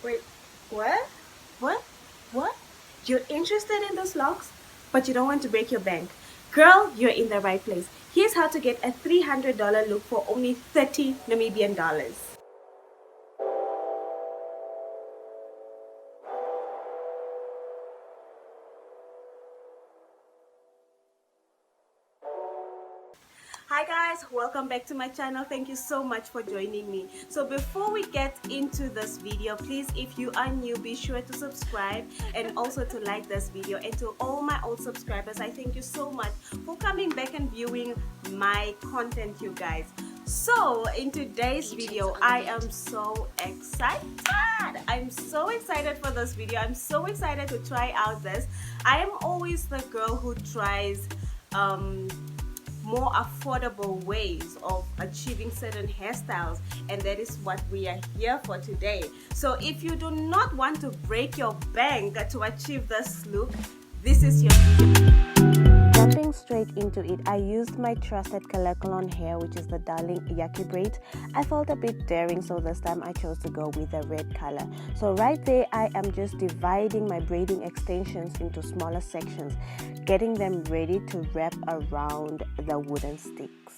Wait, what? What? What? You're interested in those locks, but you don't want to break your bank. Girl, you're in the right place. Here's how to get a $300 look for only 30 Namibian dollars. Hi guys, welcome back to my channel. Thank you so much for joining me. So before we get into this video, please, if you are new, be sure to subscribe and also to like this video. And to all my old subscribers, I thank you so much for coming back and viewing my content, you guys. So in today's video, I am so excited. I'm so excited for this video. I'm so excited to try out this. I am always the girl who tries more affordable ways of achieving certain hairstyles, and that is what we are here for today. So if you do not want to break your bank to achieve this look, this is your video. Jumping straight into it, I used my trusted Kanekalon hair, which is the Darling Yaki braid. I felt a bit daring, so this time I chose to go with a red color. So right there, I am just dividing my braiding extensions into smaller sections, getting them ready to wrap around the wooden sticks.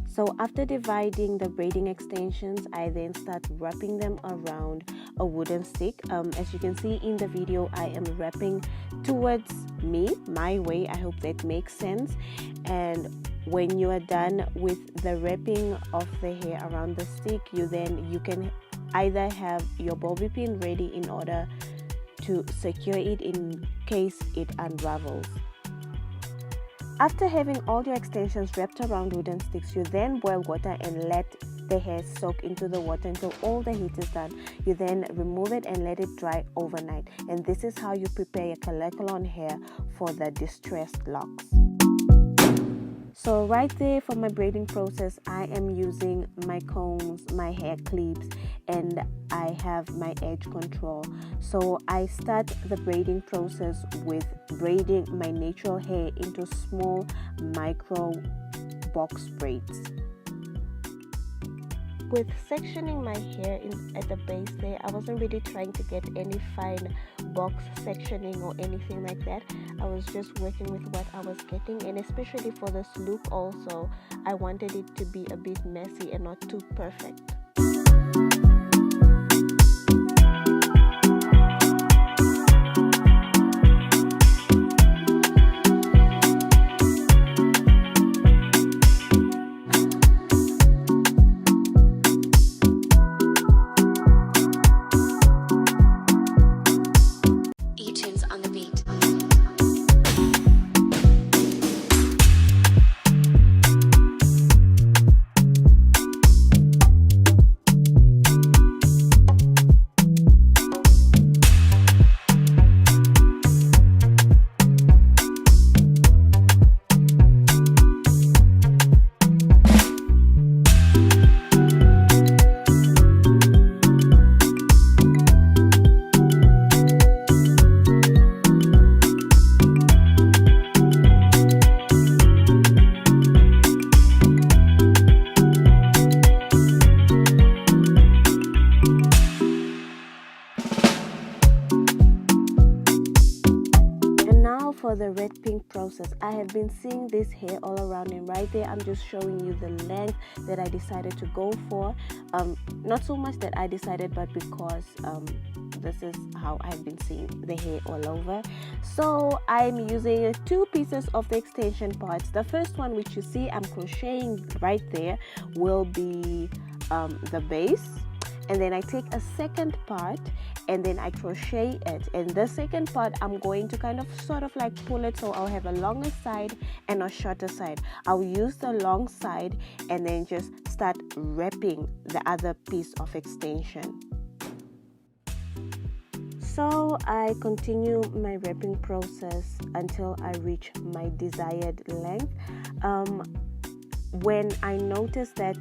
So after dividing the braiding extensions, I then start wrapping them around a wooden stick. As you can see in the video, I am wrapping towards me, my way. I hope that makes sense. And when you are done with the wrapping of the hair around the stick, you can either have your bobby pin ready in order to secure it in case it unravels. After having all your extensions wrapped around wooden sticks, you then boil water and let the hair soak into the water until all the heat is done. You then remove it and let it dry overnight. And this is how you prepare your Kanekalon hair for the distressed locks. So right there for my braiding process, I am using my combs, my hair clips, and I have my edge control. So I start the braiding process with braiding my natural hair into small micro box braids. With sectioning my hair at the base there, I wasn't really trying to get any fine box sectioning or anything like that. I was just working with what I was getting, and especially for this look also, I wanted it to be a bit messy and not too perfect. For the red pink process, I have been seeing this hair all around, and right there I'm just showing you the length that I decided to go for. Not so much that I decided, but because this is how I've been seeing the hair all over. So I'm using two pieces of the extension parts. The first one, which you see I'm crocheting right there, will be the base. And then I take a second part and then I crochet it, and the second part I'm going to kind of sort of like pull it, so I'll have a longer side and a shorter side. I'll use the long side and then just start wrapping the other piece of extension. So I continue my wrapping process until I reach my desired length. when I notice that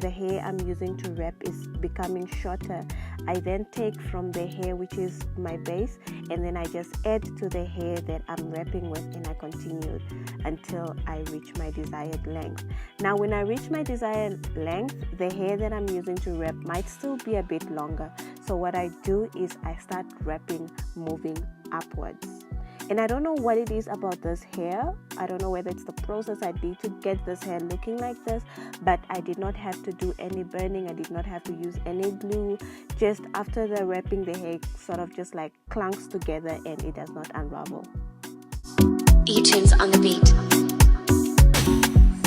the hair I'm using to wrap is becoming shorter, I then take from the hair which is my base, and then I just add to the hair that I'm wrapping with, and I continue until I reach my desired length. Now when I reach my desired length, the hair that I'm using to wrap might still be a bit longer. So what I do is I start wrapping moving upwards. And I don't know what it is about this hair. I don't know whether it's the process I did to get this hair looking like this, but I did not have to do any burning. I did not have to use any glue. Just after the wrapping, the hair sort of just like clunks together and it does not unravel. E-tunes on the beat.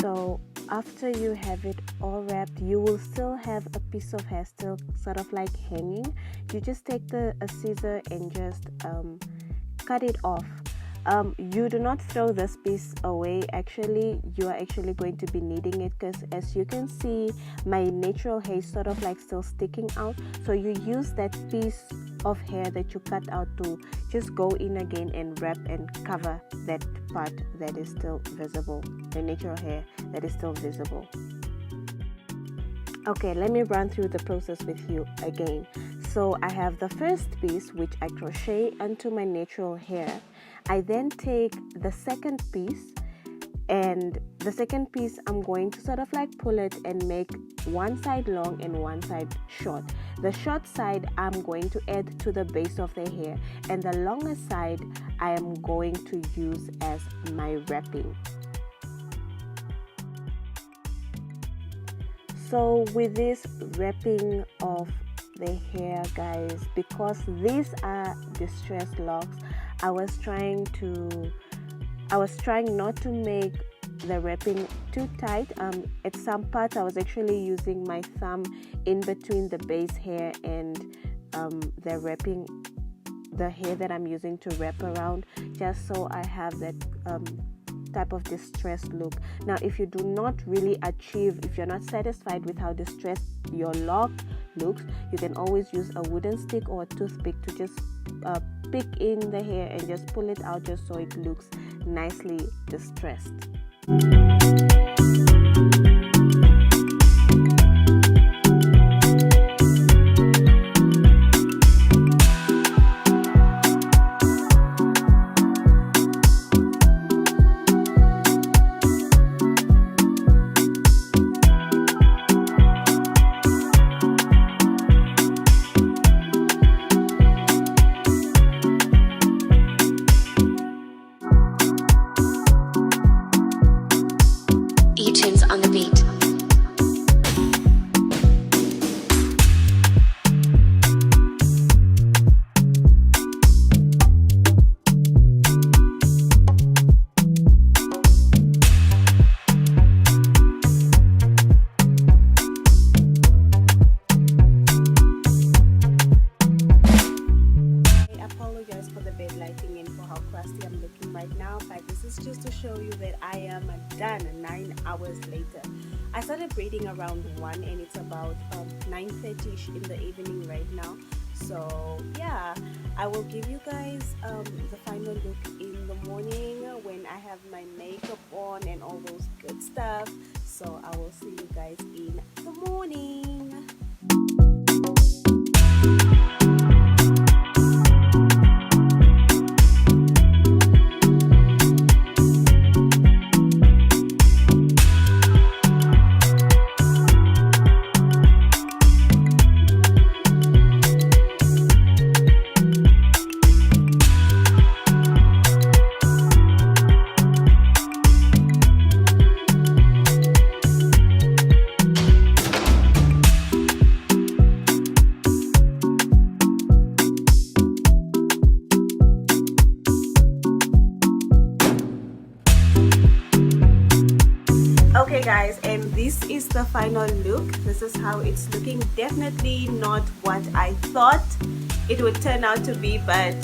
So after you have it all wrapped, you will still have a piece of hair still sort of like hanging. You just take a scissor and just cut it off. You do not throw this piece away. Actually, you are actually going to be needing it, because as you can see, my natural hair is sort of like still sticking out. So you use that piece of hair that you cut out to just go in again and wrap and cover that part that is still visible, the natural hair that is still visible. Okay, let me run through the process with you again. So I have the first piece which I crochet onto my natural hair. I then take the second piece, and the second piece I'm going to sort of like pull it and make one side long and one side short. The short side I'm going to add to the base of the hair, and the longer side I am going to use as my wrapping. So with this wrapping of the hair, guys, because these are distressed locks, I was trying not to make the wrapping too tight. At some parts I was actually using my thumb in between the base hair and the hair that I'm using to wrap around, just so I have that type of distressed look. Now if you do not really achieve, if you're not satisfied with how distressed your lock looks, you can always use a wooden stick or a toothpick to just pick in the hair and just pull it out, just so it looks nicely distressed. E-tunes on the beat. This is just to show you that I am done 9 hours later. I started braiding around 1 and it's about 9:30ish in the evening right now. So yeah, I will give you guys the final look in the morning when I have my makeup on and all those good stuff. So I will see you guys in the morning. Okay guys, and this is the final look. This is how it's looking. Definitely not what I thought it would turn out to be, but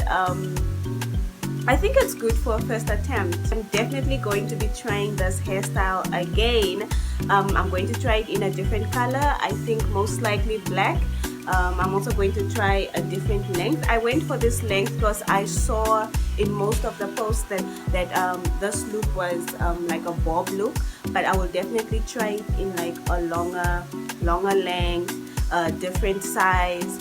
I think it's good for a first attempt. I'm definitely going to be trying this hairstyle again. I'm going to try it in a different color. I think most likely black. I'm also going to try a different length. I went for this length because I saw in most of the posts that this look was like a bob look, but I will definitely try it in like a longer length, different size.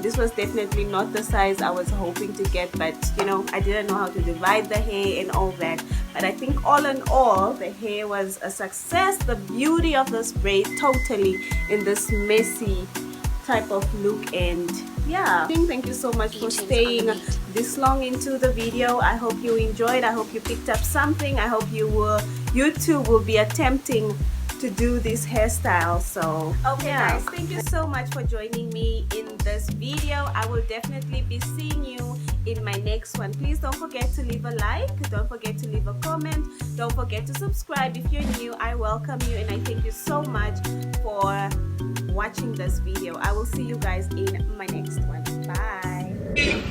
This was definitely not the size I was hoping to get, but you know, I didn't know how to divide the hair and all that. But I think all in all, the hair was a success. The beauty of this braid totally in this messy type of look. And yeah, thank you so much for staying this long into the video. I hope you enjoyed. I hope you picked up something. I hope YouTube will be attempting to do this hairstyle. So okay, yeah, guys, thank you so much for joining me in this video. I will definitely be seeing you in my next one. Please don't forget to leave a like, don't forget to leave a comment, don't forget to subscribe. If you're new, I welcome you and I thank you so much for watching this video. I will see you guys in my next one. Bye.